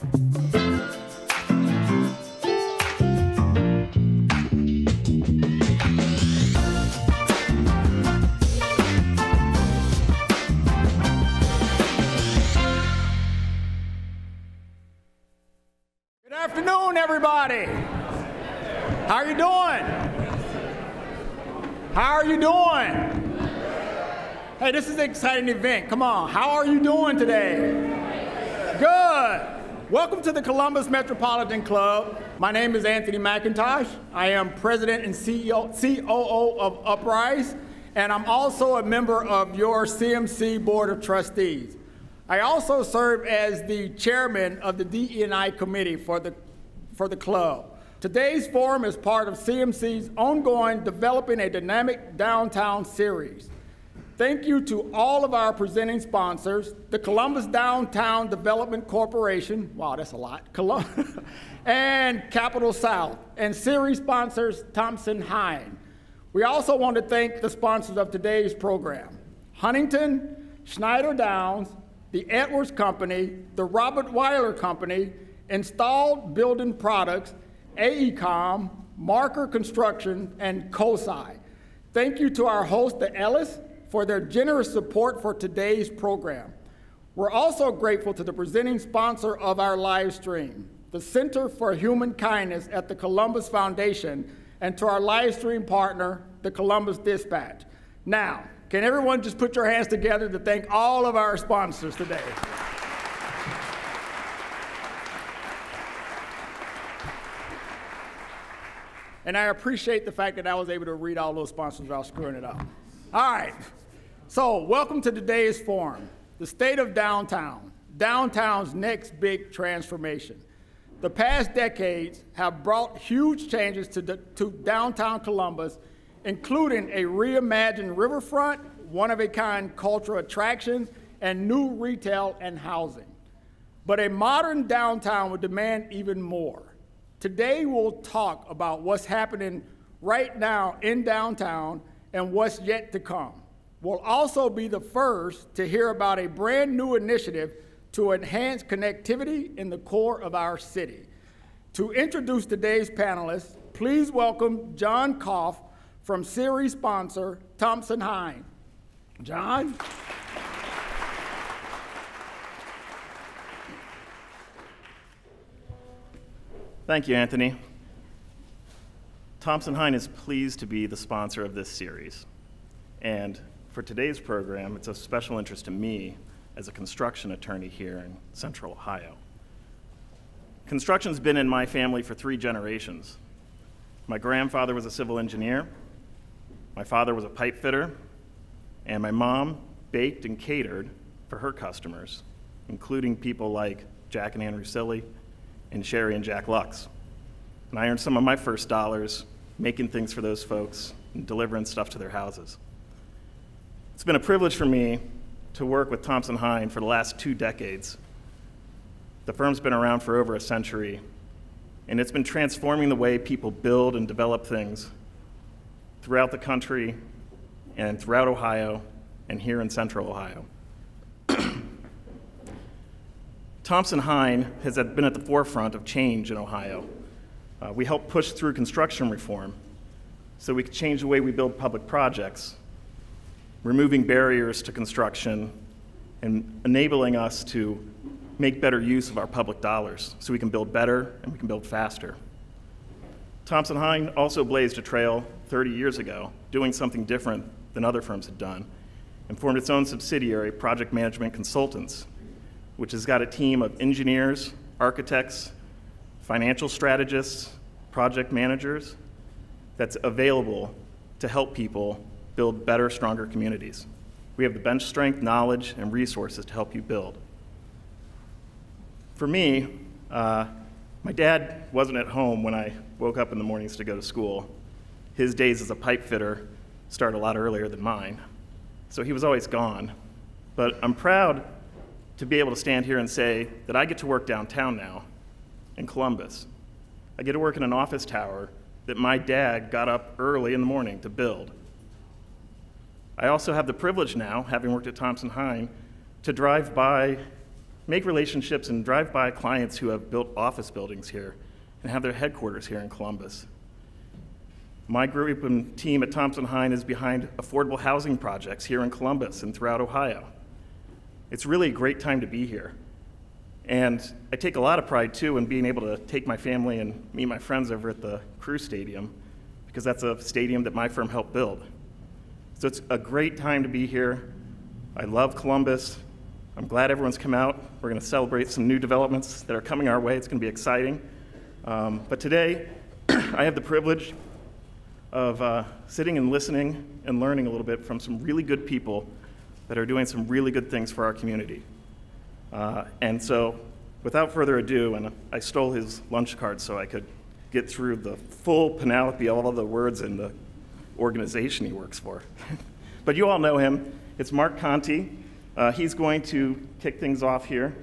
Afternoon, everybody. How are you doing? How are you doing? Hey, this is an exciting event. Come on, how are you doing today? Good. Welcome to the Columbus Metropolitan Club. My name is Anthony McIntosh. I am President and COO of Uprise, and I'm also a member of your CMC Board of Trustees. I also serve as the chairman of the DE&I committee for the club. Today's forum is part of CMC's ongoing Developing a Dynamic Downtown series. Thank you to all of our presenting sponsors, the Columbus Downtown Development Corporation, wow, that's a lot, and Capital South, and series sponsors Thompson Hine. We also want to thank the sponsors of today's program, Huntington, Schneider Downs, the Edwards Company, the Robert Weiler Company, Installed Building Products, AECOM, Marker Construction, and COSI. Thank you to our host, the Ellis, for their generous support for today's program. We're also grateful to the presenting sponsor of our live stream, the Center for Human Kindness at the Columbus Foundation, and to our live stream partner, the Columbus Dispatch. Now, can everyone just put your hands together to thank all of our sponsors today? And I appreciate the fact that I was able to read all those sponsors without screwing it up. All right, so welcome to today's forum, the state of downtown, downtown's next big transformation. The past decades have brought huge changes to downtown Columbus, including a reimagined riverfront, one-of-a-kind cultural attractions, and new retail and housing. But a modern downtown would demand even more. Today we'll talk about what's happening right now in downtown and what's yet to come. We'll also be the first to hear about a brand new initiative to enhance connectivity in the core of our city. To introduce today's panelists, please welcome John Koff from series sponsor Thompson Hine. John? Thank you, Anthony. Thompson Hine is pleased to be the sponsor of this series. And for today's program, it's of special interest to me as a construction attorney here in Central Ohio. Construction's been in my family for 3 generations. My grandfather was a civil engineer, my father was a pipe fitter, and my mom baked and catered for her customers, including people like Jack and Ann Rusilli, and Sherry and Jack Lux. And I earned some of my first dollars making things for those folks and delivering stuff to their houses. It's been a privilege for me to work with Thompson Hine for the last 2 decades. The firm's been around for over a century, and it's been transforming the way people build and develop things throughout the country and throughout Ohio and here in Central Ohio. Thompson Hine has been at the forefront of change in Ohio. We helped push through construction reform so we could change the way we build public projects, removing barriers to construction and enabling us to make better use of our public dollars so we can build better and we can build faster. Thompson Hine also blazed a trail 30 years ago, doing something different than other firms had done, and formed its own subsidiary, Project Management Consultants, which has got a team of engineers, architects, financial strategists, project managers that's available to help people build better, stronger communities. We have the bench strength, knowledge, and resources to help you build. For me, my dad wasn't at home when I woke up in the mornings to go to school. His days as a pipe fitter started a lot earlier than mine, so he was always gone. But I'm proud to be able to stand here and say that I get to work downtown now in Columbus. I get to work in an office tower that my dad got up early in the morning to build. I also have the privilege now, having worked at Thompson Hine, to drive by make relationships and drive by clients who have built office buildings here and have their headquarters here in Columbus. My group and team at Thompson-Hein is behind affordable housing projects here in Columbus and throughout Ohio. It's really a great time to be here. And I take a lot of pride, too, in being able to take my family and meet my friends over at the Crew Stadium, because that's a stadium that my firm helped build. So it's a great time to be here. I love Columbus. I'm glad everyone's come out. We're going to celebrate some new developments that are coming our way. It's going to be exciting. But today, I have the privilege of sitting and listening and learning a little bit from some really good people that are doing some really good things for our community. And so, without further ado, and I stole his lunch card so I could get through the full panoply of all of the words in the organization he works for. But you all know him. It's Mark Conti. He's going to kick things off here.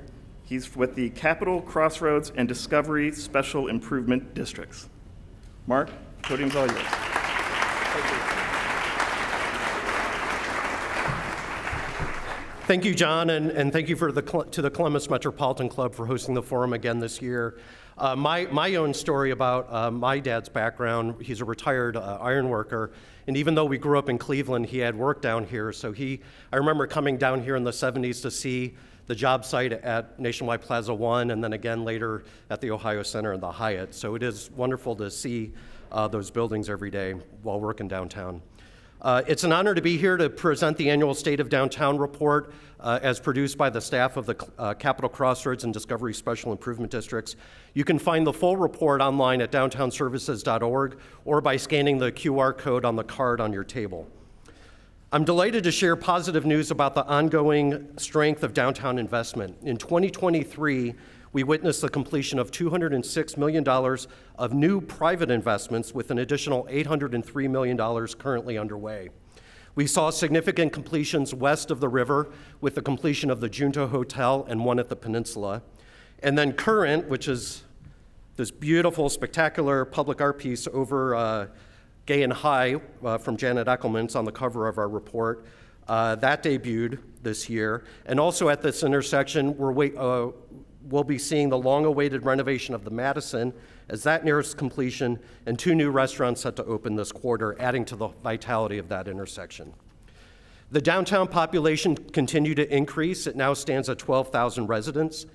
He's with the Capital, Crossroads, and Discovery Special Improvement Districts. Mark, podium's all yours. Thank you, John, and thank you to the Columbus Metropolitan Club for hosting the forum again this year. My own story about my dad's background: he's a retired iron worker, and even though we grew up in Cleveland, he had work down here. So I remember coming down here in the 70s to see the job site at Nationwide Plaza 1, and then again later at the Ohio Center and the Hyatt. So it is wonderful to see those buildings every day while working downtown. It's an honor to be here to present the annual State of Downtown report as produced by the staff of the Capital, Crossroads, and Discovery Special Improvement Districts. You can find the full report online at downtownservices.org or by scanning the QR code on the card on your table. I'm delighted to share positive news about the ongoing strength of downtown investment. In 2023, we witnessed the completion of $206 million of new private investments with an additional $803 million currently underway. We saw significant completions west of the river with the completion of the Junto Hotel and one at the Peninsula. And then Current, which is this beautiful, spectacular public art piece over Gay and High from Janet Eckelman's on the cover of our report, that debuted this year. And also at this intersection, we'll be seeing the long-awaited renovation of the Madison as that nears completion, and 2 new restaurants set to open this quarter, adding to the vitality of that intersection. The downtown population continued to increase. It now stands at 12,000 residents.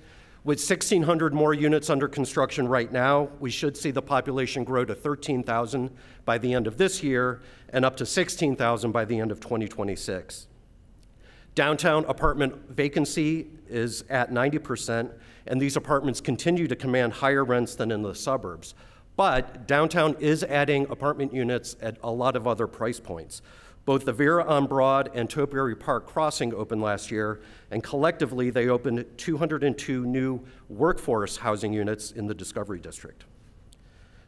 With 1,600 more units under construction right now, we should see the population grow to 13,000 by the end of this year and up to 16,000 by the end of 2026. Downtown apartment vacancy is at 90%, and these apartments continue to command higher rents than in the suburbs. But downtown is adding apartment units at a lot of other price points. Both the Vera on Broad and Topiary Park Crossing opened last year, and collectively they opened 202 new workforce housing units in the Discovery District.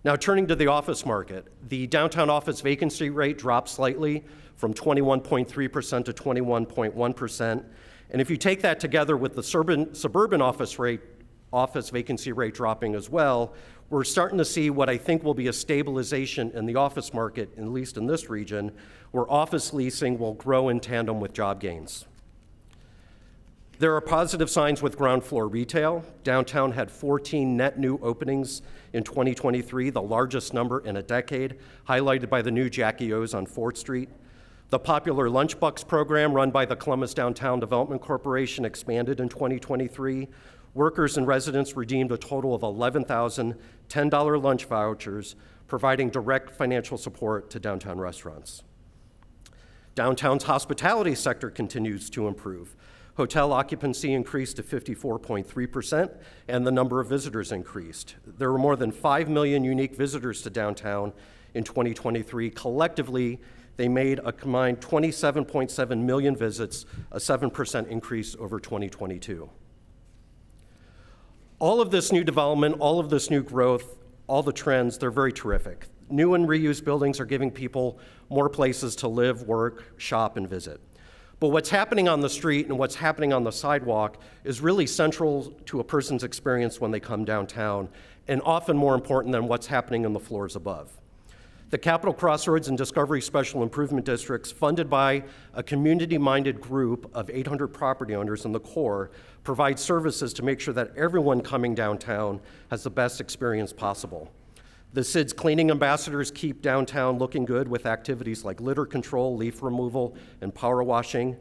Now, turning to the office market, the downtown office vacancy rate dropped slightly from 21.3% to 21.1%. And if you take that together with the suburban office vacancy rate dropping as well, we're starting to see what I think will be a stabilization in the office market, at least in this region, where office leasing will grow in tandem with job gains. There are positive signs with ground floor retail. Downtown had 14 net new openings in 2023, the largest number in a decade, highlighted by the new Jackie O's on 4th Street. The popular Lunchbucks program run by the Columbus Downtown Development Corporation expanded in 2023. Workers and residents redeemed a total of 11,000 $10 lunch vouchers, providing direct financial support to downtown restaurants. Downtown's hospitality sector continues to improve. Hotel occupancy increased to 54.3%, and the number of visitors increased. There were more than 5 million unique visitors to downtown in 2023. Collectively, they made a combined 27.7 million visits, a 7% increase over 2022. All of this new development, all of this new growth, all the trends, they're very terrific. New and reused buildings are giving people more places to live, work, shop, and visit. But what's happening on the street and what's happening on the sidewalk is really central to a person's experience when they come downtown, and often more important than what's happening on the floors above. The Capital Crossroads and Discovery Special Improvement Districts, funded by a community-minded group of 800 property owners in the core, provide services to make sure that everyone coming downtown has the best experience possible. The CID's cleaning ambassadors keep downtown looking good with activities like litter control, leaf removal, and power washing.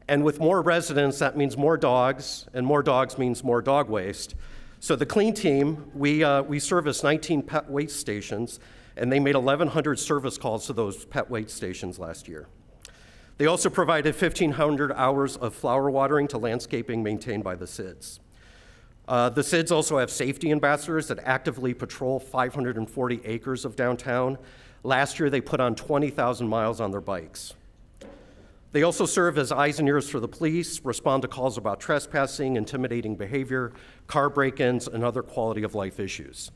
And with more residents, that means more dogs, and more dogs means more dog waste. So the clean team, we service 19 pet waste stations, and they made 1,100 service calls to those pet waste stations last year. They also provided 1,500 hours of flower watering to landscaping maintained by the CIDs. The CIDs also have safety ambassadors that actively patrol 540 acres of downtown. Last year, they put on 20,000 miles on their bikes. They also serve as eyes and ears for the police, respond to calls about trespassing, intimidating behavior, car break-ins, and other quality of life issues.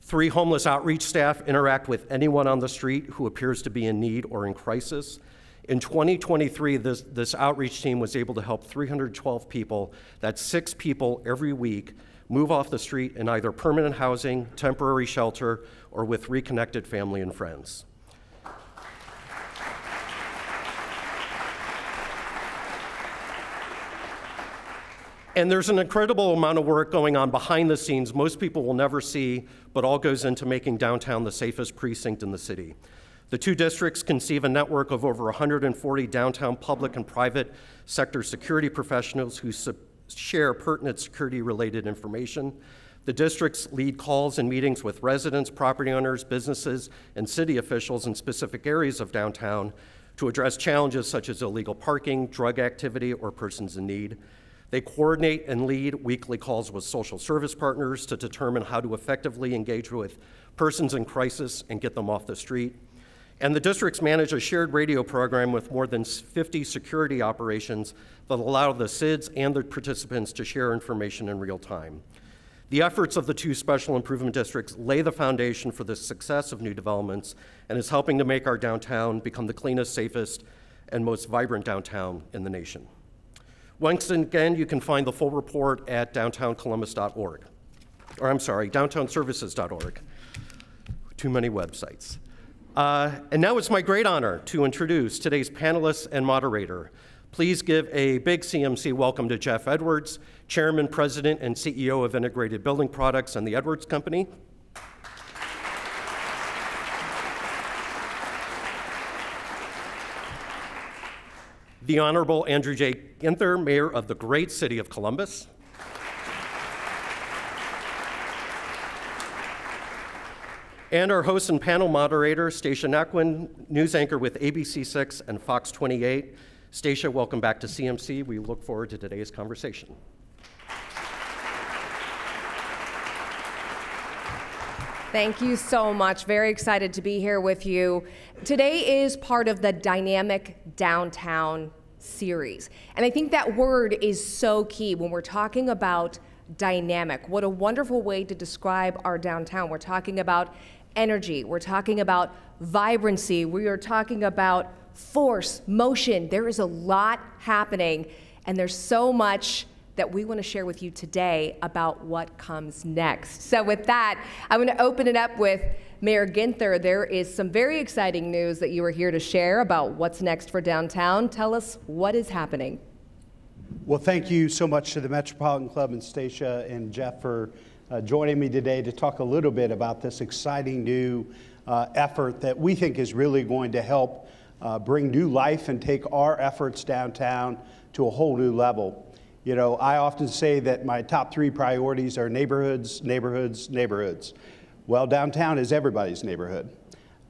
3 homeless outreach staff interact with anyone on the street who appears to be in need or in crisis. In 2023, this outreach team was able to help 312 people, that's 6 people every week, move off the street in either permanent housing, temporary shelter, or with reconnected family and friends. And there's an incredible amount of work going on behind the scenes most people will never see, but all goes into making downtown the safest precinct in the city. The 2 districts conceive a network of over 140 downtown public and private sector security professionals who share pertinent security-related information. The districts lead calls and meetings with residents, property owners, businesses, and city officials in specific areas of downtown to address challenges such as illegal parking, drug activity, or persons in need. They coordinate and lead weekly calls with social service partners to determine how to effectively engage with persons in crisis and get them off the street. And the districts manage a shared radio program with more than 50 security operations that allow the CIDs and the participants to share information in real time. The efforts of the 2 special improvement districts lay the foundation for the success of new developments and is helping to make our downtown become the cleanest, safest, and most vibrant downtown in the nation. Once again, you can find the full report at downtowncolumbus.org. Or I'm sorry, downtownservices.org. Too many websites. And now it's my great honor to introduce today's panelist and moderator. Please give a big CMC welcome to Jeff Edwards, Chairman, President, and CEO of Integrated Building Products and the Edwards Company. The Honorable Andrew J. Ginther, Mayor of the great city of Columbus. And our host and panel moderator, Stacia Naquin, news anchor with ABC6 and Fox 28. Stacia, welcome back to CMC. We look forward to today's conversation. Thank you so much. Very excited to be here with you. Today is part of the Dynamic Downtown series. And I think that word is so key when we're talking about dynamic. What a wonderful way to describe our downtown. We're talking about energy. We're talking about vibrancy. We are talking about force, motion. There is a lot happening, and there's so much that we want to share with you today about what comes next. So with that, I'm going to open it up with Mayor Ginther. There is some very exciting news that you are here to share about what's next for downtown. Tell us what is happening. Well, thank you so much to the Metropolitan Club and Stacia and Jeff for joining me today to talk a little bit about this exciting new effort that we think is really going to help bring new life and take our efforts downtown to a whole new level. You know, I often say that my top 3 priorities are neighborhoods, neighborhoods, neighborhoods. Well, downtown is everybody's neighborhood.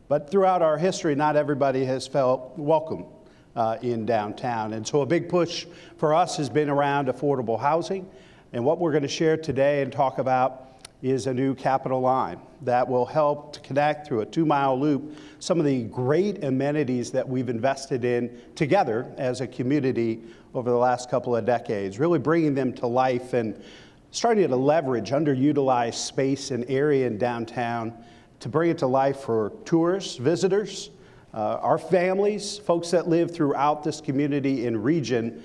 But throughout our history, not everybody has felt welcome in downtown. And so a big push for us has been around affordable housing. And what we're going to share today and talk about is a new Capitol line that will help to connect through a 2-mile loop some of the great amenities that we've invested in together as a community over the last couple of decades, really bringing them to life and starting to leverage underutilized space and area in downtown to bring it to life for tourists, visitors, our families, folks that live throughout this community and region,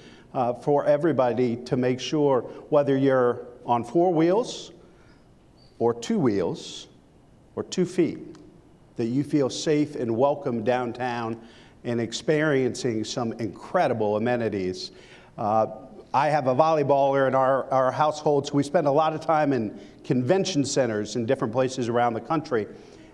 for everybody to make sure whether you're on 4 wheels or 2 wheels or 2 feet, that you feel safe and welcome downtown and experiencing some incredible amenities. I have a volleyballer in our household, so we spend a lot of time in convention centers in different places around the country.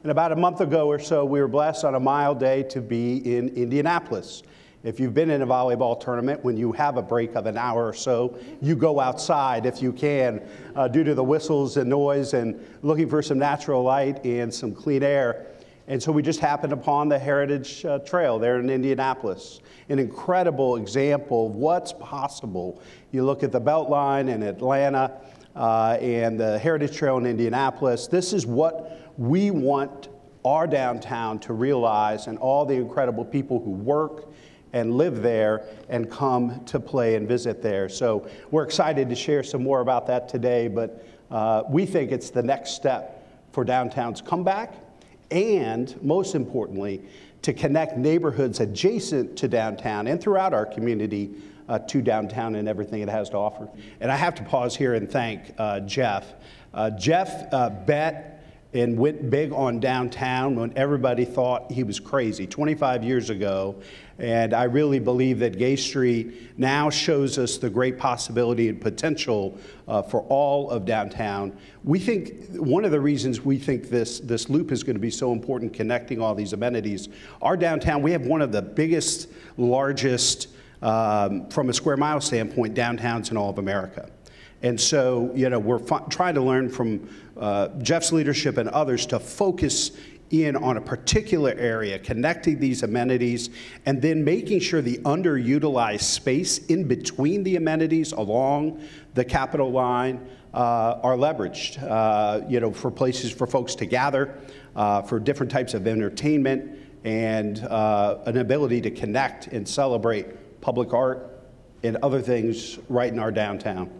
And about a month ago or so, we were blessed on a mild day to be in Indianapolis. If you've been in a volleyball tournament, when you have a break of an hour or so, you go outside if you can, due to the whistles and noise and looking for some natural light and some clean air. And so we just happened upon the Heritage Trail there in Indianapolis, an incredible example of what's possible. You look at the Beltline in Atlanta and the Heritage Trail in Indianapolis. This is what we want our downtown to realize, and all the incredible people who work and live there and come to play and visit there. So we're excited to share some more about that today, but we think it's the next step for downtown's comeback, and most importantly, to connect neighborhoods adjacent to downtown and throughout our community to downtown and everything it has to offer. And I have to pause here and thank Jeff. Jeff bet and went big on downtown when everybody thought he was crazy 25 years ago. And I really believe that Gay Street now shows us the great possibility and potential for all of downtown. We think one of the reasons we think this loop is going to be so important, connecting all these amenities, our downtown, we have one of the biggest, largest, from a square mile standpoint, downtowns in all of America. And so, we're trying to learn from Jeff's leadership and others to focus in on a particular area, connecting these amenities, and then making sure the underutilized space in between the amenities along the Capitol line are leveraged, for places for folks to gather, for different types of entertainment, and an ability to connect and celebrate public art and other things right in our downtown.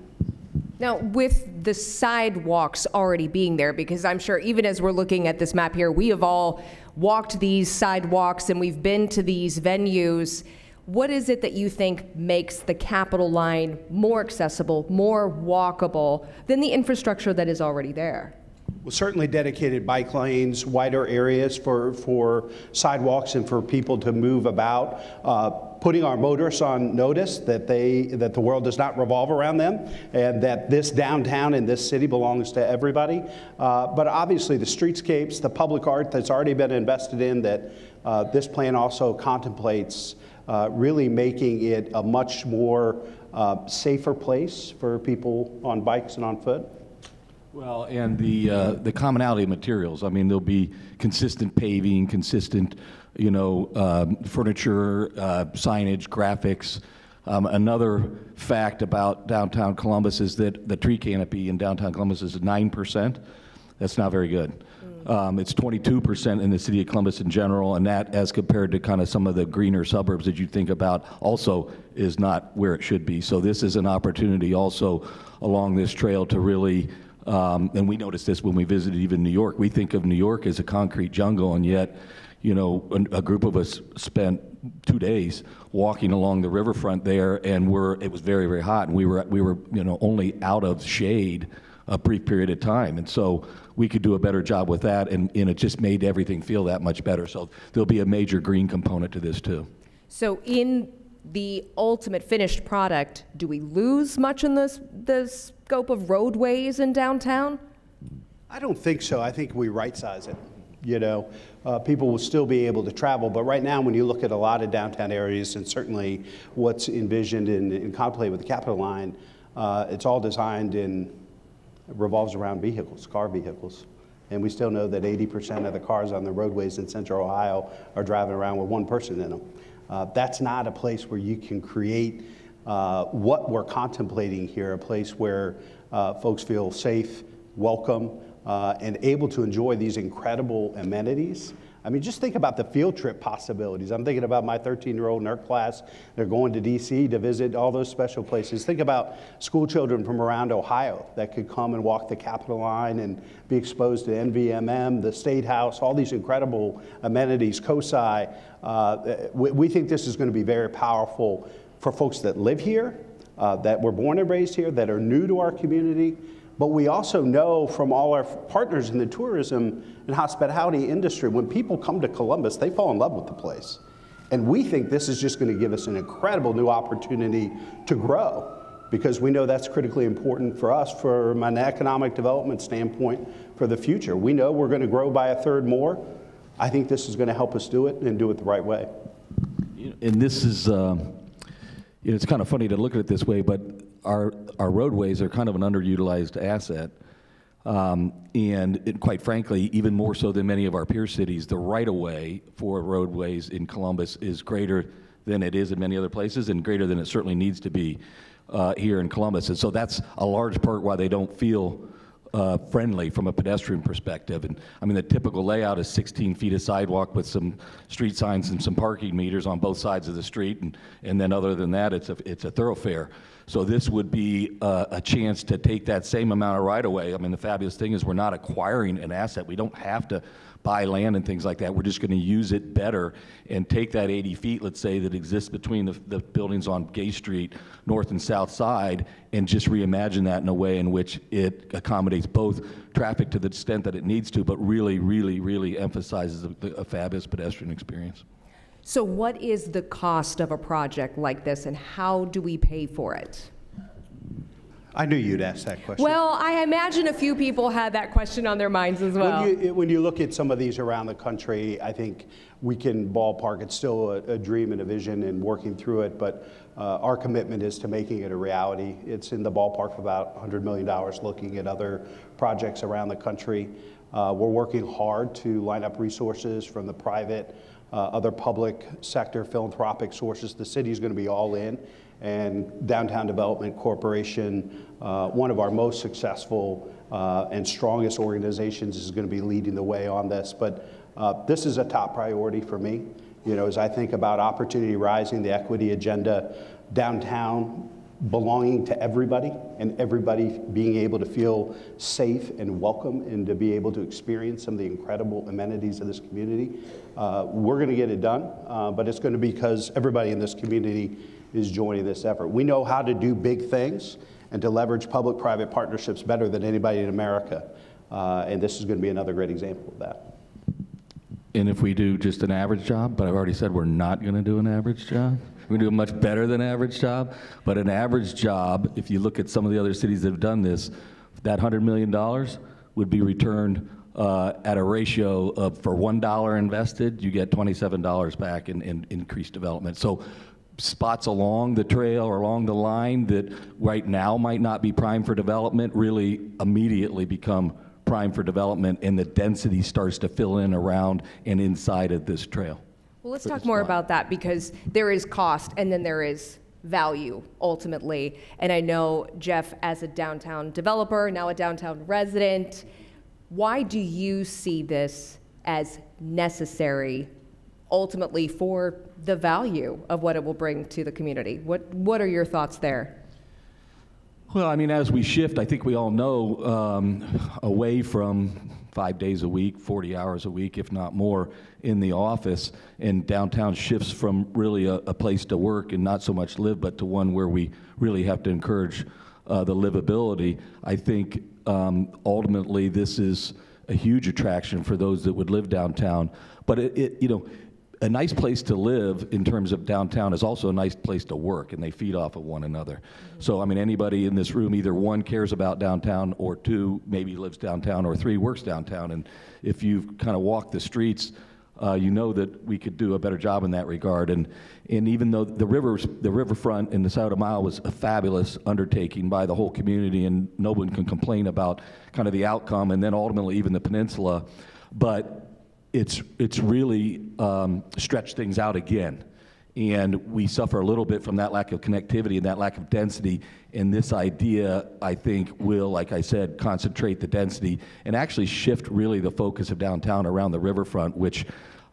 Now, with the sidewalks already being there, because I'm sure even as we're looking at this map here, we have all walked these sidewalks and we've been to these venues. What is it that you think makes the Capitol line more accessible, more walkable than the infrastructure that is already there? Well, certainly dedicated bike lanes, wider areas for sidewalks and for people to move about, putting our motorists on notice that the world does not revolve around them, and that this downtown and this city belongs to everybody. But obviously the streetscapes, the public art that's already been invested in, that this plan also contemplates really making it a much more safer place for people on bikes and on foot. Well, and the commonality of materials. I mean, there'll be consistent paving, consistent, furniture, signage, graphics. Another fact about downtown Columbus is that the tree canopy in downtown Columbus is 9%. That's not very good. It's 22% in the city of Columbus in general, and that, as compared to kind of some of the greener suburbs that you think about, also is not where it should be. So this is an opportunity also along this trail to really, and we noticed this when we visited even New York. We think of New York as a concrete jungle, and yet, a group of us spent 2 days walking along the riverfront there, and it was very, very hot, and we were only out of shade a brief period of time, and so we could do a better job with that, and it just made everything feel that much better. So there'll be a major green component to this too. So in the ultimate finished product, do we lose much in the scope of roadways in downtown? I don't think so. I think we right-size it. People will still be able to travel, but right now when you look at a lot of downtown areas, and certainly what's envisioned and contemplated with the Capitol line, it's all designed and revolves around vehicles, car vehicles. And we still know that 80% of the cars on the roadways in Central Ohio are driving around with one person in them. That's not a place where you can create what we're contemplating here, a place where folks feel safe, welcome, and able to enjoy these incredible amenities. I mean, just think about the field trip possibilities. I'm thinking about my 13-year-old in our class. They're going to D.C. to visit all those special places. Think about school children from around Ohio that could come and walk the Capitol line and be exposed to NVMM, the State House, all these incredible amenities, COSI. We think this is going to be very powerful for folks that live here, that were born and raised here, that are new to our community, But we also know from all our partners in the tourism and hospitality industry, when people come to Columbus, they fall in love with the place. And we think this is just going to give us an incredible new opportunity to grow, because we know that's critically important for us from an economic development standpoint for the future. We know we're going to grow by 1/3 more. I think this is going to help us do it and do it the right way. And this is, it's kind of funny to look at it this way, but our roadways are kind of an underutilized asset. And quite frankly, even more so than many of our peer cities, the right-of-way for roadways in Columbus is greater than it is in many other places, and greater than it certainly needs to be here in Columbus. And so that's a large part why they don't feel friendly from a pedestrian perspective. And I mean, the typical layout is 16 feet of sidewalk with some street signs and some parking meters on both sides of the street, and then other than that, it's a thoroughfare. So this would be a chance to take that same amount of right-of-way. I mean, the fabulous thing is we're not acquiring an asset. We don't have to buy land and things like that. We're just going to use it better and take that 80 feet, let's say, that exists between the buildings on Gay Street, north and south side, and just reimagine that in a way in which it accommodates both traffic to the extent that it needs to, but really, really, really emphasizes a fabulous pedestrian experience. So what is the cost of a project like this, and how do we pay for it? I knew you'd ask that question. Well, I imagine a few people had that question on their minds as well. When you look at some of these around the country, I think we can ballpark. It's still a dream and a vision and working through it, but our commitment is to making it a reality. It's in the ballpark of about $100 million looking at other projects around the country. We're working hard to line up resources from the private, other public sector, philanthropic sources. The city's going to be all in. And Downtown Development Corporation, one of our most successful and strongest organizations, is going to be leading the way on this. But this is a top priority for me. You know, as I think about opportunity rising, the equity agenda, downtown belonging to everybody, and everybody being able to feel safe and welcome and to be able to experience some of the incredible amenities of this community. We're going to get it done, but it's going to be because everybody in this community is joining this effort. We know how to do big things and to leverage public-private partnerships better than anybody in America. And this is going to be another great example of that. And if we do just an average job, but I've already said we're not going to do an average job. We're going to do a much better than average job. But an average job, if you look at some of the other cities that have done this, that $100 million would be returned at a ratio of, for $1 invested, you get $27 back in increased development. So spots along the trail or along the line that right now might not be prime for development really immediately become prime for development, and the density starts to fill in around and inside of this trail. Well, let's talk more about that, because there is cost and then there is value ultimately. And I know, Jeff, as a downtown developer, now a downtown resident, why do you see this as necessary ultimately for the value of what it will bring to the community? What are your thoughts there? Well, I mean, as we shift, I think we all know, away from 5 days a week, 40 hours a week, if not more, in the office, and downtown shifts from really a place to work and not so much live, but to one where we really have to encourage the livability. I think ultimately this is a huge attraction for those that would live downtown. But a nice place to live in terms of downtown is also a nice place to work, and they feed off of one another. Mm-hmm. So, I mean, anybody in this room, either one, cares about downtown, or two, maybe lives downtown, or three, works downtown. And if you've kind of walked the streets, you know that we could do a better job in that regard. And even though the riverfront in the South Mile was a fabulous undertaking by the whole community, and no one can complain about kind of the outcome, and then ultimately even the peninsula, but it's really stretched things out again. And we suffer a little bit from that lack of connectivity and that lack of density. And this idea, I think, will, like I said, concentrate the density and actually shift really the focus of downtown around the riverfront, which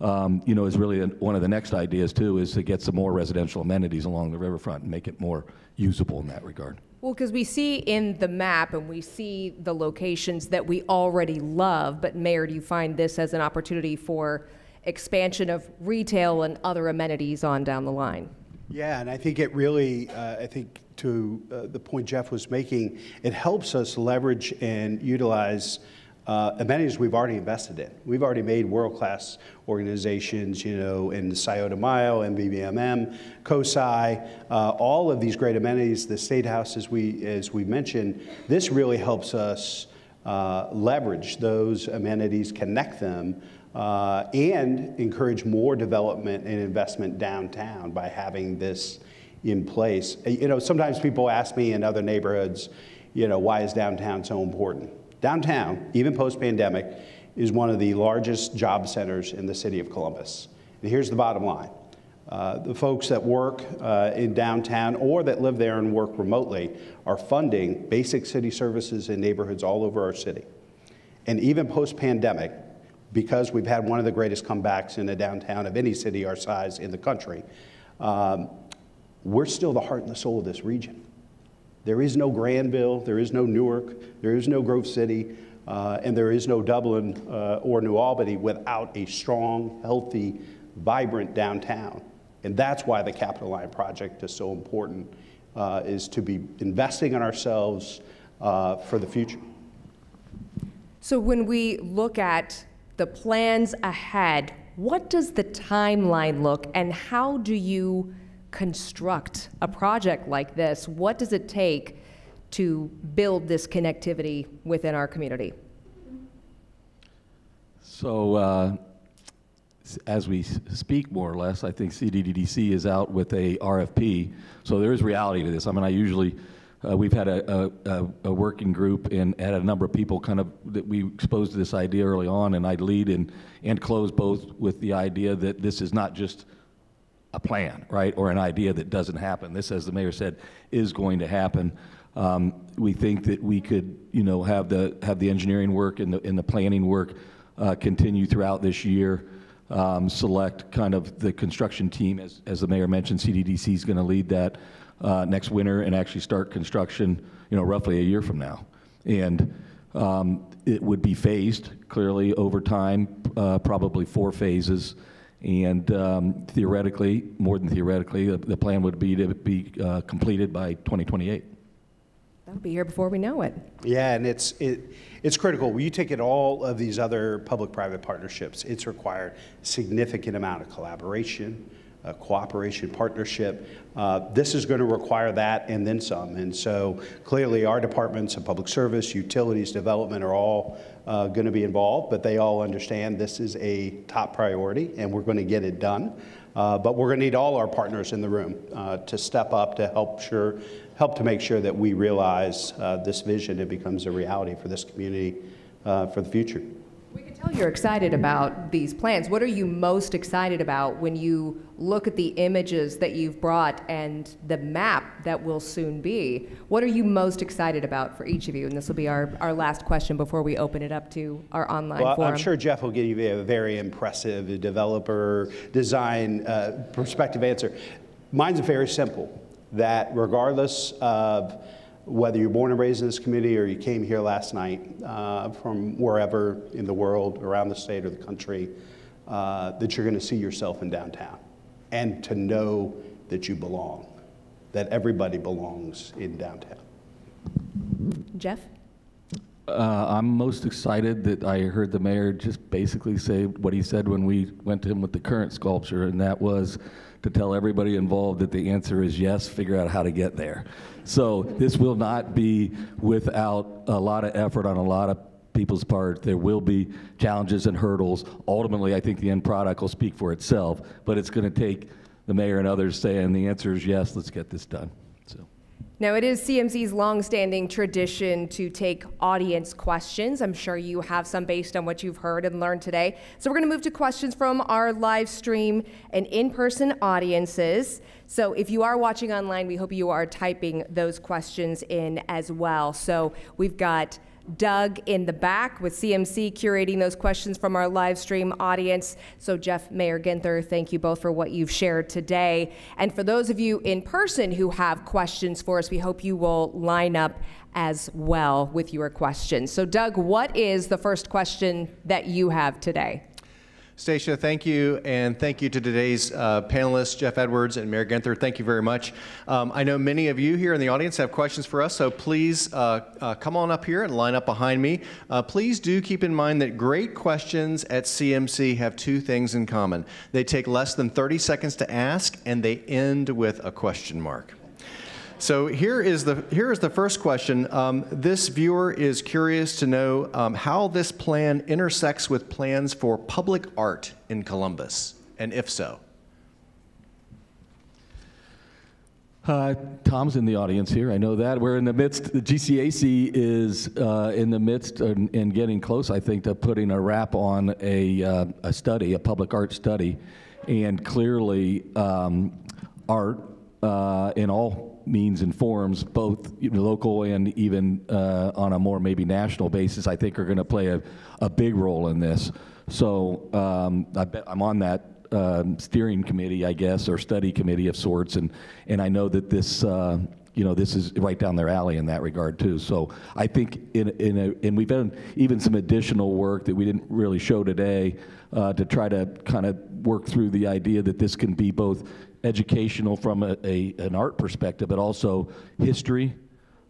is really one of the next ideas, too, is to get some more residential amenities along the riverfront and make it more usable in that regard. Well, because we see in the map and we see the locations that we already love, but Mayor, do you find this as an opportunity for expansion of retail and other amenities on down the line? Yeah, and I think it really, I think to the point Jeff was making, it helps us leverage and utilize amenities we've already invested in. We've already made world-class organizations, you know, in Scioto Mile, MVBMM, COSI, all of these great amenities, the State House, as we mentioned. This really helps us leverage those amenities, connect them, and encourage more development and investment downtown by having this in place. You know, sometimes people ask me in other neighborhoods, you know, why is downtown so important? Downtown, even post-pandemic, is one of the largest job centers in the city of Columbus. And here's the bottom line. The folks that work in downtown or that live there and work remotely are funding basic city services in neighborhoods all over our city. And even post-pandemic, because we've had one of the greatest comebacks in a downtown of any city our size in the country, we're still the heart and the soul of this region. There is no Granville, there is no Newark, there is no Grove City, and there is no Dublin or New Albany without a strong, healthy, vibrant downtown. And that's why the Capitol Line project is so important, is to be investing in ourselves for the future. So when we look at the plans ahead, what does the timeline look, and how do you construct a project like this? What does it take to build this connectivity within our community? So as we speak, more or less, I think CDDC is out with a RFP. So there is reality to this. I mean, I usually, we've had a working group and had a number of people kind of that we exposed to this idea early on, and I'd lead and close both with the idea that this is not just a plan, right, or an idea that doesn't happen. This, as the mayor said, is going to happen. We think that we could, you know, have the engineering work and the planning work continue throughout this year. Select kind of the construction team, as the mayor mentioned. CDDC is going to lead that next winter and actually start construction, you know, roughly a year from now. And it would be phased clearly over time, probably 4 phases. And theoretically, more than theoretically, the plan would be to be completed by 2028. That'll be here before we know it. Yeah, and it's critical. When you take it all of these other public-private partnerships, it's required significant amount of collaboration, cooperation, partnership. This is going to require that and then some. And so clearly our departments of public service, utilities, development are all going to be involved, but they all understand this is a top priority and we're going to get it done. But we're going to need all our partners in the room to step up to help to make sure that we realize this vision and becomes a reality for this community for the future. We can tell you're excited about these plans. What are you most excited about when you look at the images that you've brought and the map that will soon be? What are you most excited about for each of you? And this will be our last question before we open it up to our online forum. I'm sure Jeff will give you a very impressive developer design perspective answer. Mine's very simple, that regardless of whether you're born and raised in this community or you came here last night from wherever in the world, around the state or the country, that you're going to see yourself in downtown and to know that you belong, that everybody belongs in downtown. Jeff? I'm most excited that I heard the mayor just basically say what he said when we went to him with the current sculpture, and that was to tell everybody involved that the answer is yes, figure out how to get there. So this will not be without a lot of effort on a lot of people's part. There will be challenges and hurdles. Ultimately, I think the end product will speak for itself, but it's going to take the mayor and others saying the answer is yes, let's get this done. So. Now, it is CMC's longstanding tradition to take audience questions. I'm sure you have some based on what you've heard and learned today. So we're going to move to questions from our live stream and in-person audiences. So if you are watching online, we hope you are typing those questions in as well. So we've got Doug in the back with CMC curating those questions from our live stream audience. So Jeff, Mayor Ginther, thank you both for what you've shared today. And for those of you in person who have questions for us, we hope you will line up as well with your questions. So Doug, what is the first question that you have today? Stacia, thank you, and thank you to today's panelists, Jeff Edwards and Mary Ginther. Thank you very much. I know many of you here in the audience have questions for us, so please come on up here and line up behind me. Please do keep in mind that great questions at CMC have two things in common. They take less than 30 seconds to ask, and they end with a question mark. So here is the first question. This viewer is curious to know how this plan intersects with plans for public art in Columbus, and if so. Tom's in the audience here. I know that. We're in the midst, the GCAC is in the midst and getting close, I think, to putting a wrap on a study, a public art study. And clearly, art in all means and forms, both local and even on a more maybe national basis, I think are going to play a big role in this. So I bet I'm on that steering committee, I guess, or study committee of sorts, and I know that this this is right down their alley in that regard too. So I think and we've done even some additional work that we didn't really show today to try to kind of work through the idea that this can be both educational from an art perspective, but also history,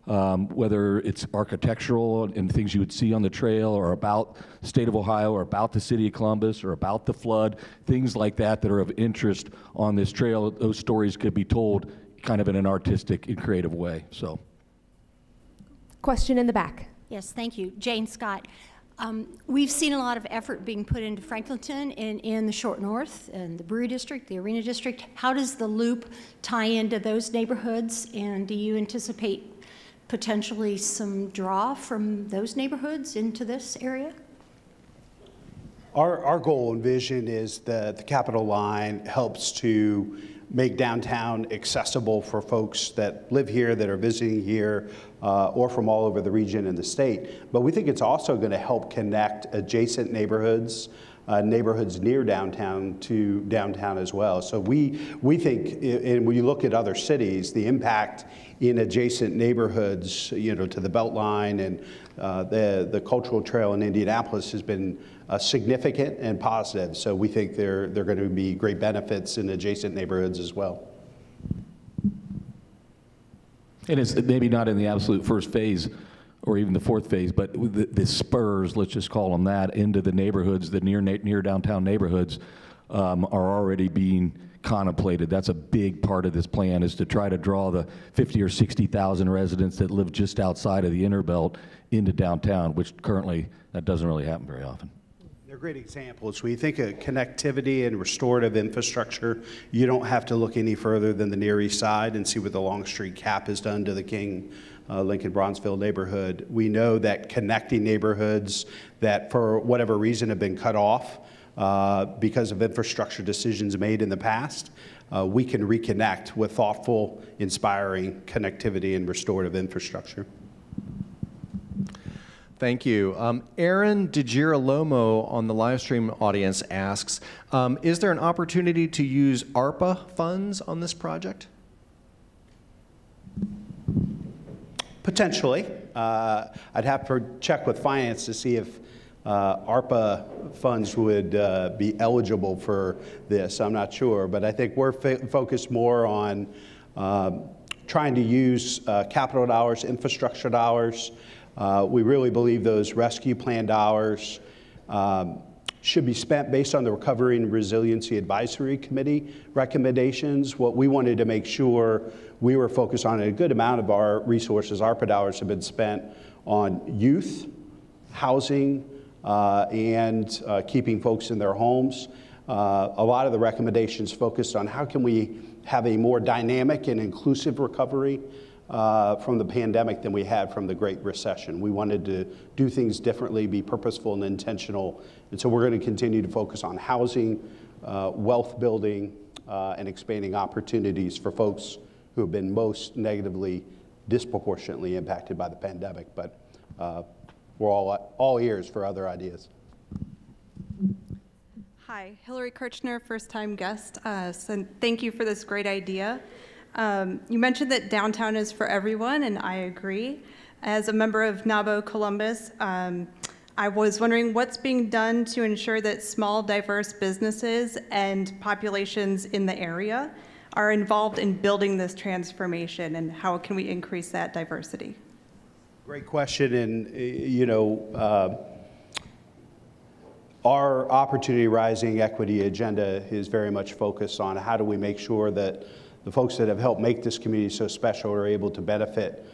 whether it's architectural and things you would see on the trail, or about the state of Ohio, or about the city of Columbus, or about the flood, things like that that are of interest on this trail. Those stories could be told kind of in an artistic and creative way. So, question in the back. Yes, thank you. Jane Scott. We've seen a lot of effort being put into Franklinton and in the Short North and the Brewery District, the Arena District. How does the loop tie into those neighborhoods, and do you anticipate potentially some draw from those neighborhoods into this area? Our goal and vision is that the Capitol Line helps to make downtown accessible for folks that live here, that are visiting here, or from all over the region and the state. But we think it's also going to help connect adjacent neighborhoods, neighborhoods near downtown to downtown as well. So we think, and when you look at other cities, the impact in adjacent neighborhoods, to the Beltline and the Cultural Trail in Indianapolis has been significant and positive. So we think they're going to be great benefits in adjacent neighborhoods as well. And it's maybe not in the absolute first phase or even the fourth phase, but the spurs, let's just call them that, into the neighborhoods, the near downtown neighborhoods are already being contemplated. That's a big part of this plan, is to try to draw the 50 or 60,000 residents that live just outside of the inner belt into downtown, which currently that doesn't really happen very often. They're great examples. When you think of connectivity and restorative infrastructure, you don't have to look any further than the Near East Side and see what the Longstreet Cap has done to the King, Lincoln, Bronzeville neighborhood. We know that connecting neighborhoods that for whatever reason have been cut off because of infrastructure decisions made in the past, we can reconnect with thoughtful, inspiring connectivity and restorative infrastructure. Thank you. Aaron DeGirolamo on the live stream audience asks, is there an opportunity to use ARPA funds on this project? Potentially. I'd have to check with finance to see if ARPA funds would be eligible for this. I'm not sure, but I think we're focused more on trying to use capital dollars, infrastructure dollars. We really believe those rescue plan dollars should be spent based on the Recovery and Resiliency Advisory Committee recommendations. What we wanted to make sure we were focused on, a good amount of our resources, ARPA dollars, have been spent on youth, housing, and keeping folks in their homes. A lot of the recommendations focused on how can we have a more dynamic and inclusive recovery from the pandemic than we had from the Great Recession. We wanted to do things differently, be purposeful and intentional. And so we're going to continue to focus on housing, wealth building, and expanding opportunities for folks who have been most negatively, disproportionately impacted by the pandemic. But we're all ears for other ideas. Hi, Hillary Kirchner, first-time guest. So thank you for this great idea. You mentioned that downtown is for everyone, and I agree. As a member of NABO Columbus, I I was wondering what's being done to ensure that small, diverse businesses and populations in the area are involved in building this transformation, and how can we increase that diversity? Great question, and our Opportunity Rising Equity agenda is very much focused on how do we make sure that the folks that have helped make this community so special are able to benefit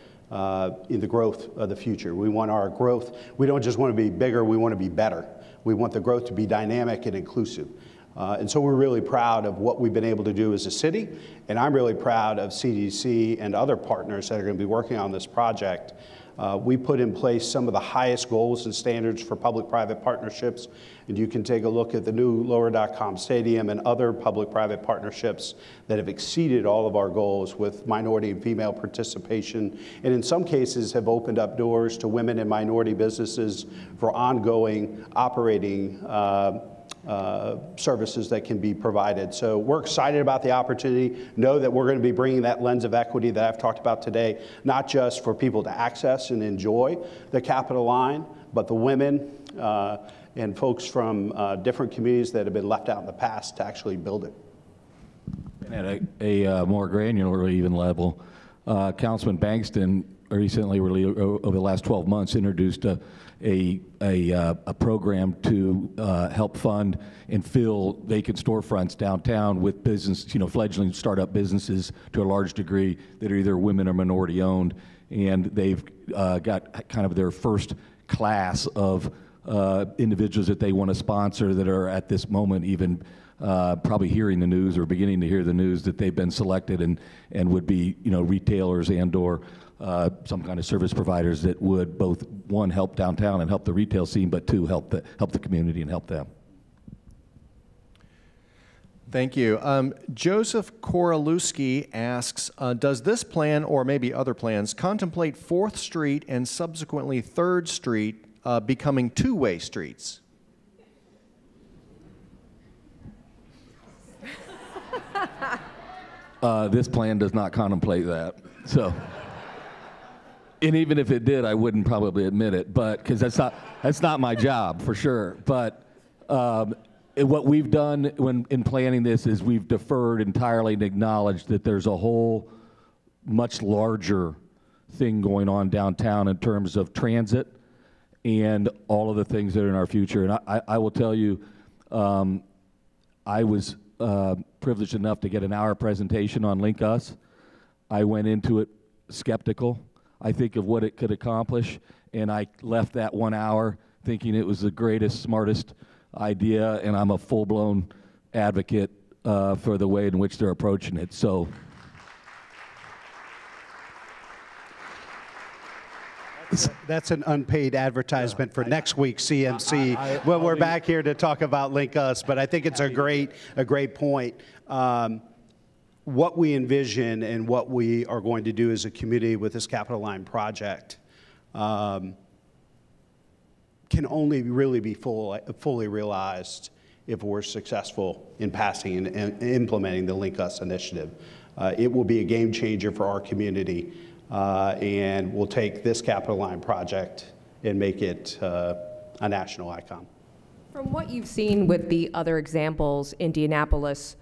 in the growth of the future. We want our growth, we don't just want to be bigger, we want to be better. We want the growth to be dynamic and inclusive. And so we're really proud of what we've been able to do as a city, and I'm really proud of CDC and other partners that are going to be working on this project. We put in place some of the highest goals and standards for public-private partnerships, and you can take a look at the new Lower.com Stadium and other public-private partnerships that have exceeded all of our goals with minority and female participation, and in some cases have opened up doors to women and minority businesses for ongoing operating services that can be provided. So we're excited about the opportunity. Know that we're going to be bringing that lens of equity that I've talked about today, not just for people to access and enjoy the Capitol line, but the women and folks from different communities that have been left out in the past to actually build it. And at a more granular even level, Councilman Bankston recently, over the last 12 months, introduced a program to help fund and fill vacant storefronts downtown with business, fledgling startup businesses to a large degree that are either women or minority owned, and they've got kind of their first class of individuals that they want to sponsor that are at this moment even probably hearing the news or beginning to hear the news that they've been selected and would be retailers and/or some kind of service providers that would both, one, help downtown and help the retail scene, but two, help the community and help them. Thank you. Joseph Koralewski asks, does this plan, or maybe other plans, contemplate 4th Street and subsequently 3rd Street becoming two-way streets? This plan does not contemplate that. So, and even if it did, I wouldn't probably admit it, but because that's not my job for sure. But what we've done in planning this is we've deferred entirely and acknowledged that there's a whole much larger thing going on downtown in terms of transit and all of the things that are in our future. And I will tell you, I was privileged enough to get an hour presentation on Link Us. I went into it skeptical, I think, of what it could accomplish, and I left that 1 hour thinking it was the greatest, smartest idea, and I'm a full-blown advocate for the way in which they're approaching it. So. That's an unpaid advertisement for next week's CMC when we're back here to talk about Link Us, but I think it's a great point. What we envision and what we are going to do as a community with this Capitol Line project can only really be fully realized if we're successful in passing and implementing the Link Us initiative. It will be a game changer for our community. And we'll take this Capitol Line project and make it a national icon. From what you've seen with the other examples, Indianapolis,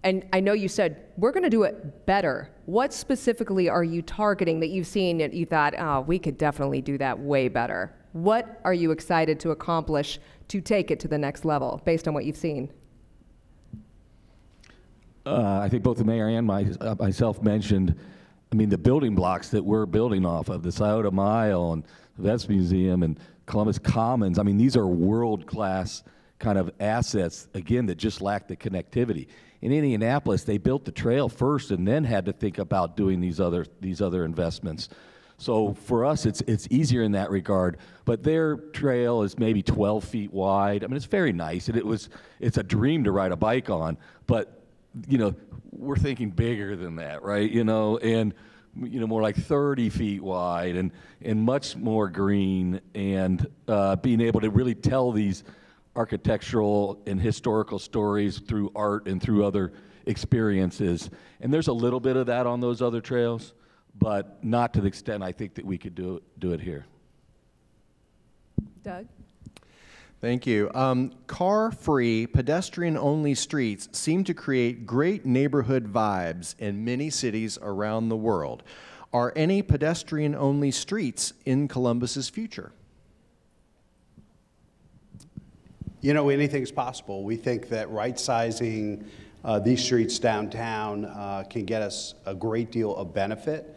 and I know you said, we're going to do it better. What specifically are you targeting that you've seen that you thought, oh, we could definitely do that way better? What are you excited to accomplish to take it to the next level based on what you've seen? I think both the mayor and myself mentioned, the building blocks that we're building off of, the Scioto Mile and the Vets Museum and Columbus Commons, these are world-class kind of assets, again, that just lack the connectivity. In Indianapolis, they built the trail first and then had to think about doing these other investments. So for us, it's easier in that regard. But their trail is maybe 12 feet wide. It's very nice, and it's a dream to ride a bike on. But we're thinking bigger than that, right? And more like 30 feet wide and much more green, and being able to really tell these architectural and historical stories through art and through other experiences. And there's a little bit of that on those other trails, but not to the extent I think that we could do it here. Doug? Thank you. Car-free, pedestrian-only streets seem to create great neighborhood vibes in many cities around the world. Are any pedestrian-only streets in Columbus's future? You know, anything's possible. We think that right-sizing these streets downtown can get us a great deal of benefit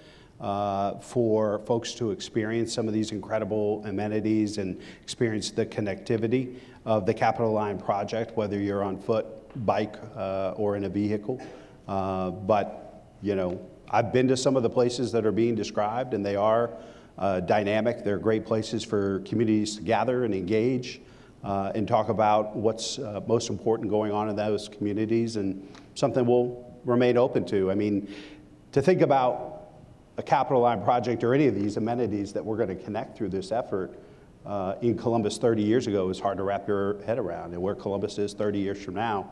for folks to experience some of these incredible amenities and experience the connectivity of the Capitol Line project, whether you're on foot, bike, or in a vehicle. But, you know, I've been to some of the places that are being described, and they are dynamic. They're great places for communities to gather and engage and talk about what's most important going on in those communities, and something we'll remain open to. I mean, to think about a Capitol Line project or any of these amenities that we're going to connect through this effort in Columbus 30 years ago is hard to wrap your head around. And where Columbus is 30 years from now,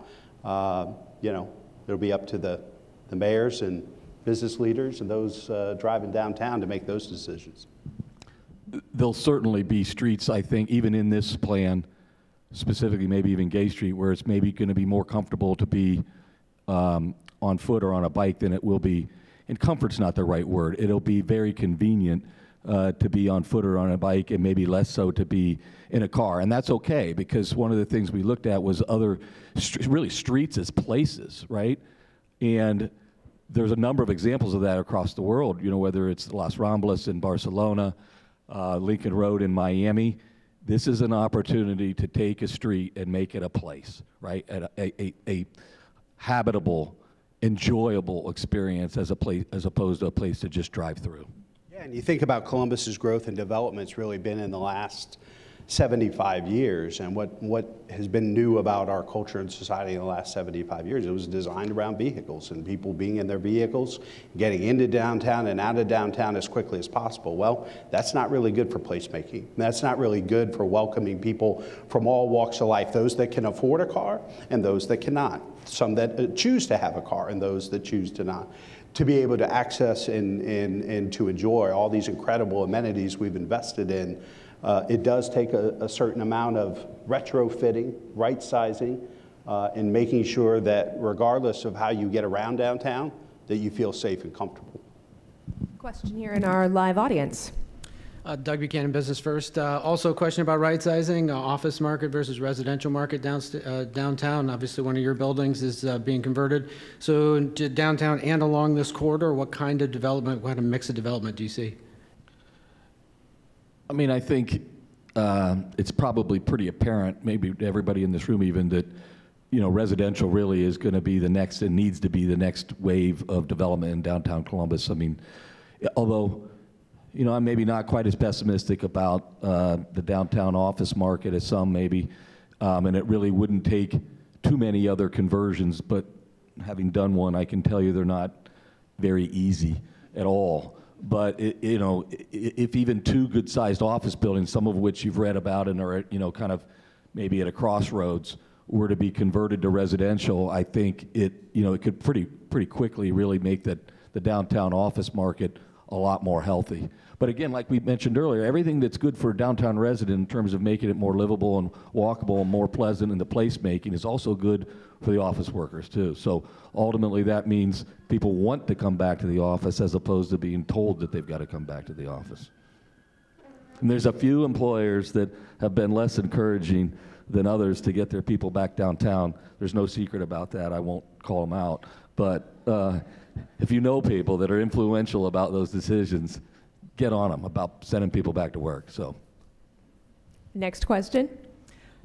you know, it'll be up to the mayors and business leaders and those driving downtown to make those decisions. There'll certainly be streets, I think, even in this plan, specifically maybe even Gay Street, where it's maybe going to be more comfortable to be on foot or on a bike than it will be. And comfort's not the right word. It'll be very convenient to be on foot or on a bike, and maybe less so to be in a car. And that's okay, because one of the things we looked at was other, really streets as places, right? And there's a number of examples of that across the world, you know, whether it's Las Ramblas in Barcelona, Lincoln Road in Miami. This is an opportunity to take a street and make it a place, right? A habitable, enjoyable experience as opposed to a place to just drive through. Yeah, and you think about Columbus's growth and development, it's really been in the last 75 years, and what has been new about our culture and society in the last 75 years, it was designed around vehicles and people being in their vehicles, getting into downtown and out of downtown as quickly as possible. Well, that's not really good for placemaking. That's not really good for welcoming people from all walks of life, those that can afford a car and those that cannot, some that choose to have a car and those that choose to not. To be able to access and to enjoy all these incredible amenities we've invested in, it does take a certain amount of retrofitting, right-sizing, and making sure that regardless of how you get around downtown, that you feel safe and comfortable. Question here in our live audience. Doug Buchanan, Business First. Also a question about right-sizing, office market versus residential market downtown. Obviously, one of your buildings is being converted. So to downtown and along this corridor, what kind of development, what kind of mix of development do you see? I mean, I think it's probably pretty apparent, maybe to everybody in this room even, that, you know, residential really is going to be the next and needs to be the next wave of development in downtown Columbus. I mean, although, you know, I'm maybe not quite as pessimistic about the downtown office market as some maybe, and it really wouldn't take too many other conversions, but having done one, I can tell you they're not very easy at all. But, you know, if even two good-sized office buildings, some of which you've read about and are, you know, kind of maybe at a crossroads, were to be converted to residential, I think it, you know, it could pretty quickly really make the downtown office market a lot more healthy. But again, like we mentioned earlier, everything that's good for a downtown resident in terms of making it more livable and walkable and more pleasant in the placemaking is also good for the office workers too. So ultimately that means people want to come back to the office as opposed to being told that they've got to come back to the office. And there's a few employers that have been less encouraging than others to get their people back downtown. There's no secret about that. I won't call them out. But if you know people that are influential about those decisions, get on them about sending people back to work. So, next question.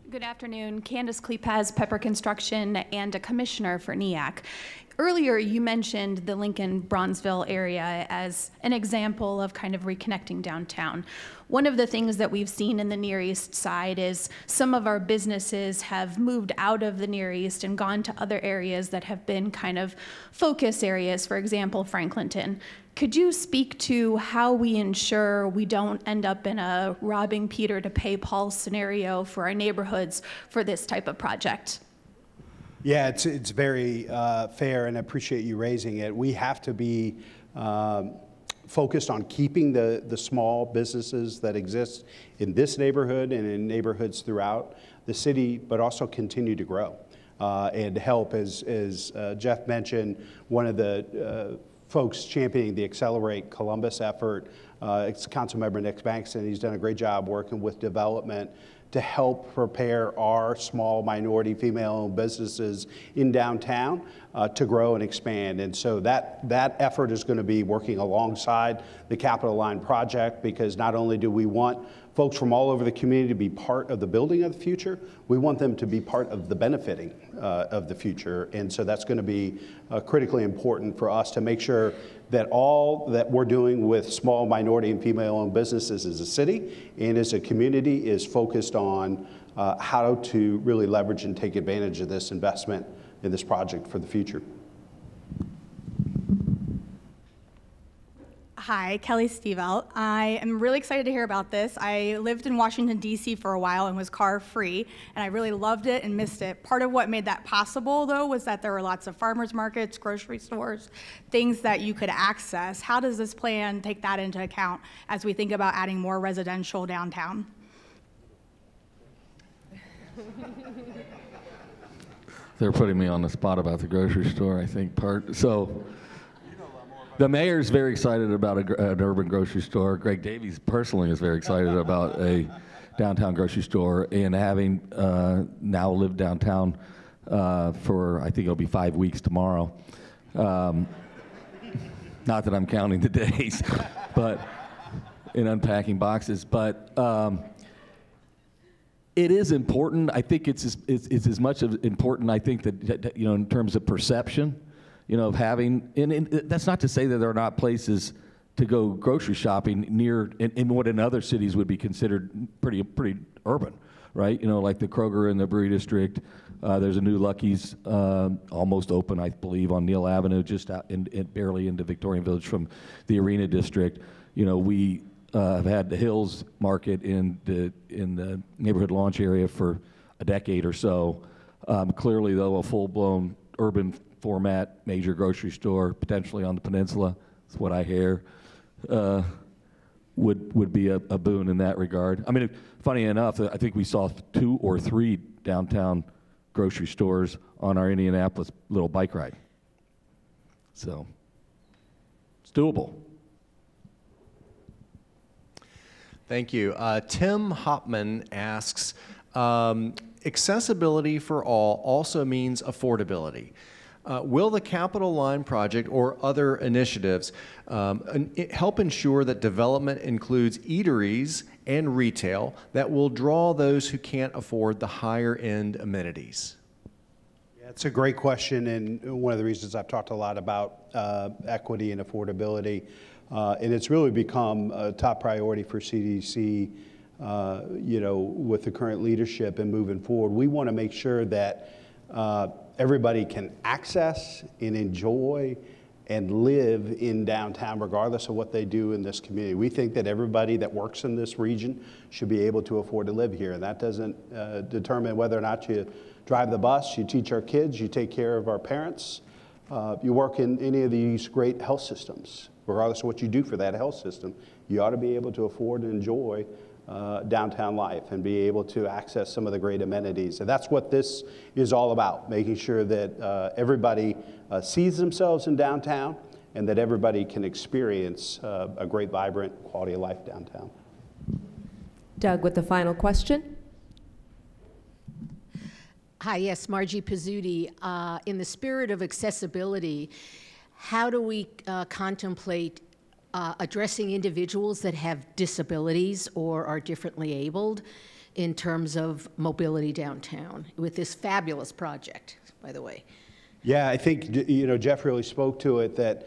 Good afternoon. Candace Klepaz, Pepper Construction, and a commissioner for NEAC. Earlier, you mentioned the Lincoln-Bronzeville area as an example of kind of reconnecting downtown. One of the things that we've seen in the Near East side is some of our businesses have moved out of the Near East and gone to other areas that have been kind of focus areas, for example, Franklinton. Could you speak to how we ensure we don't end up in a robbing Peter to pay Paul scenario for our neighborhoods for this type of project? Yeah, it's very fair, and I appreciate you raising it. We have to be focused on keeping the small businesses that exist in this neighborhood and in neighborhoods throughout the city, but also continue to grow and help, as Jeff mentioned, one of the folks championing the Accelerate Columbus effort, it's Councilmember Nick Bankston. He's done a great job working with development to help prepare our small minority female-owned businesses in downtown to grow and expand. And so that effort is going to be working alongside the Capitol Line project, because not only do we want folks from all over the community to be part of the building of the future, we want them to be part of the benefiting of the future. And so that's going to be critically important for us to make sure that all that we're doing with small minority and female-owned businesses as a city and as a community is focused on how to really leverage and take advantage of this investment in this project for the future. Hi, Kelly Stevelt. I am really excited to hear about this. I lived in Washington, D.C. for a while and was car-free, and I really loved it and missed it. Part of what made that possible, though, was that there were lots of farmers markets, grocery stores, things that you could access. How does this plan take that into account as we think about adding more residential downtown? They're putting me on the spot about the grocery store, I think, so. The mayor's very excited about an urban grocery store. Greg Davies personally is very excited about a downtown grocery store, and having now lived downtown for, I think it'll be 5 weeks tomorrow. Not that I'm counting the days, but in unpacking boxes. But it is important. I think it's as much important, I think, that in terms of perception, of having, and that's not to say that there are not places to go grocery shopping near, in what in other cities would be considered pretty urban, right? Like the Kroger in the Brewery District. There's a new Lucky's almost open, I believe, on Neal Avenue, just out barely into Victorian Village from the Arena District. We have had the Hills Market in the neighborhood launch area for a decade or so. Clearly, though, a full-blown urban format major grocery store potentially on the peninsula, that's what I hear, would be a boon in that regard. I mean, funny enough, I think we saw 2 or 3 downtown grocery stores on our Indianapolis little bike ride. So it's doable. Thank you. Tim Hopman asks, accessibility for all also means affordability. Will the Capitol Line project or other initiatives help ensure that development includes eateries and retail that will draw those who can't afford the higher end amenities? Yeah, it's a great question, and one of the reasons I've talked a lot about equity and affordability, and it's really become a top priority for CDC, with the current leadership and moving forward. We want to make sure that everybody can access and enjoy and live in downtown regardless of what they do in this community. We think that everybody that works in this region should be able to afford to live here. And that doesn't determine whether or not you drive the bus, you teach our kids, you take care of our parents, you work in any of these great health systems. Regardless of what you do for that health system, you ought to be able to afford and enjoy downtown life and be able to access some of the great amenities. And that's what this is all about, making sure that everybody sees themselves in downtown and that everybody can experience a great, vibrant quality of life downtown. Doug with the final question. Hi, yes, Margie Pizzuti. In the spirit of accessibility, how do we contemplate addressing individuals that have disabilities or are differently abled in terms of mobility downtown with this fabulous project, by the way? Yeah, I think, Jeff really spoke to it, that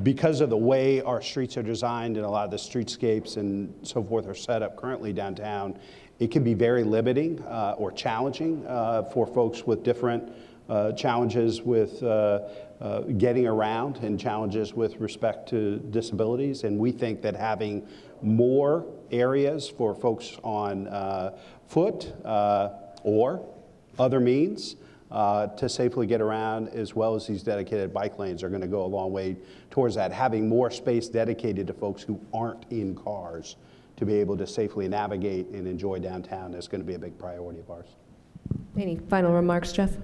because of the way our streets are designed and a lot of the streetscapes and so forth are set up currently downtown, it can be very limiting or challenging for folks with different challenges with getting around and challenges with respect to disabilities. And we think that having more areas for folks on foot or other means to safely get around, as well as these dedicated bike lanes are going to go a long way towards that. Having more space dedicated to folks who aren't in cars to be able to safely navigate and enjoy downtown is going to be a big priority of ours. Any final remarks, Jeff?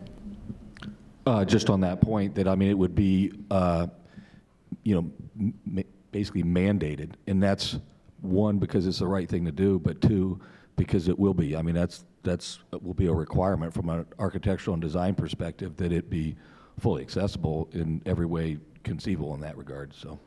Just on that point, that I mean, it would be, basically mandated, and that's one, because it's the right thing to do, but two, because it will be. I mean, that's will be a requirement from an architectural and design perspective, that it be fully accessible in every way conceivable in that regard. So.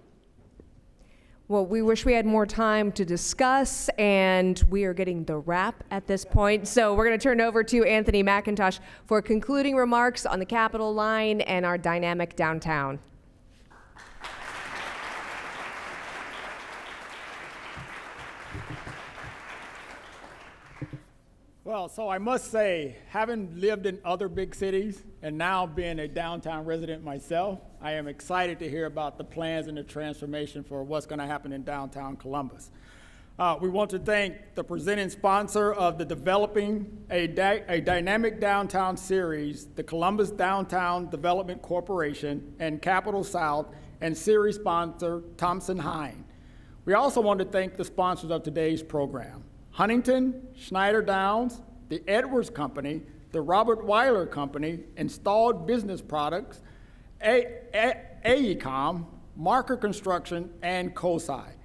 Well, we wish we had more time to discuss, and we are getting the wrap at this point. So we're going to turn over to Anthony McIntosh for concluding remarks on the Capitol line and our dynamic downtown. Well, so I must say, having lived in other big cities and now being a downtown resident myself, I am excited to hear about the plans and the transformation for what's going to happen in downtown Columbus. We want to thank the presenting sponsor of the Developing a Dynamic Downtown series, the Columbus Downtown Development Corporation and Capital South, and series sponsor Thompson Hine. We also want to thank the sponsors of today's program: Huntington, Schneider Downs, the Edwards Company, the Robert Weiler Company, Installed Business Products, AECOM, Marker Construction, and COSI.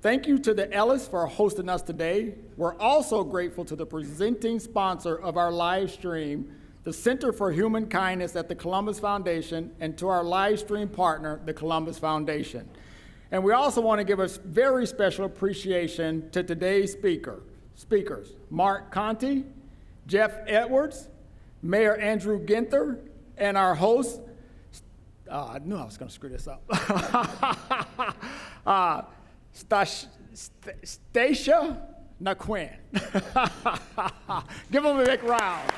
Thank you to the Ellis for hosting us today. We're also grateful to the presenting sponsor of our live stream, the Center for Human Kindness at the Columbus Foundation, and to our live stream partner, the Columbus Foundation. And we also want to give a very special appreciation to today's speakers, Mark Conti, Jeff Edwards, Mayor Andrew Ginther, and our host, I knew I was going to screw this up, Stacia Naquin. Give them a big round.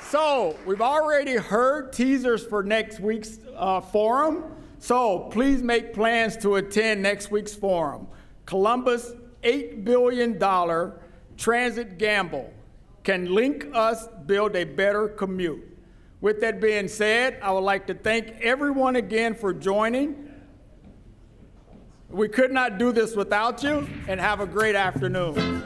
So we've already heard teasers for next week's forum. So please make plans to attend next week's forum. Columbus' $8 billion transit gamble can link us build a better commute. With that being said, I would like to thank everyone again for joining. We could not do this without you, and have a great afternoon.